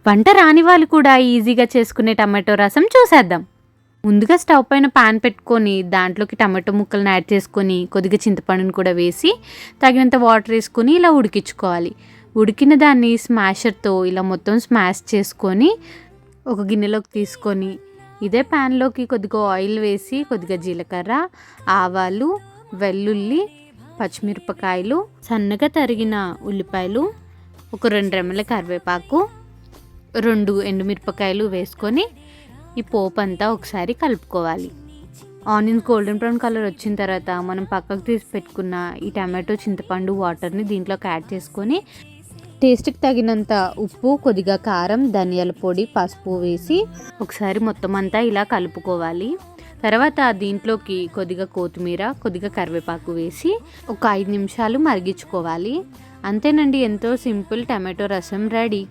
వంట రాని వాళ్ళు కూడా ఈజీగా చేసుకునే టమాటో రసం చూసేద్దాం. ముందుగా స్టవ్ పైన పాన్ పెట్టుకొని దాంట్లోకి టమాటో ముక్కలను యాడ్ చేసుకొని కొద్దిగా చింతపండుని కూడా వేసి తగినంత వాటర్ వేసుకొని ఇలా ఉడికించుకోవాలి. ఉడికిన దాన్ని స్మాషర్తో ఇలా మొత్తం స్మాష్ చేసుకొని ఒక గిన్నెలోకి తీసుకొని ఇదే ప్యాన్లోకి కొద్దిగా ఆయిల్ వేసి కొద్దిగా జీలకర్ర, ఆవాలు, వెల్లుల్లి, పచ్చిమిరపకాయలు, సన్నగా తరిగిన ఉల్లిపాయలు, ఒక 2 రెమ్మల కరివేపాకు, 2 ఎండుమిరపకాయలు వేసుకొని ఈ పోపు అంతా ఒకసారి కలుపుకోవాలి. ఆనియన్ గోల్డెన్ బ్రౌన్ కలర్ వచ్చిన తర్వాత మనం పక్కకు తీసి పెట్టుకున్న ఈ టమాటో చింతపండు వాటర్ని దీంట్లోకి యాడ్ చేసుకొని టేస్ట్కి తగినంత ఉప్పు, కొద్దిగా కారం, ధనియాల పొడి, పసుపు వేసి ఒకసారి మొత్తం అంతా ఇలా కలుపుకోవాలి. తర్వాత దీంట్లోకి కొద్దిగా కొత్తిమీర, కొద్దిగా కరివేపాకు వేసి ఒక 5 నిమిషాలు మరిగించుకోవాలి. అంతేనండి, ఎంతో సింపుల్ టమాటో రసం రెడీ.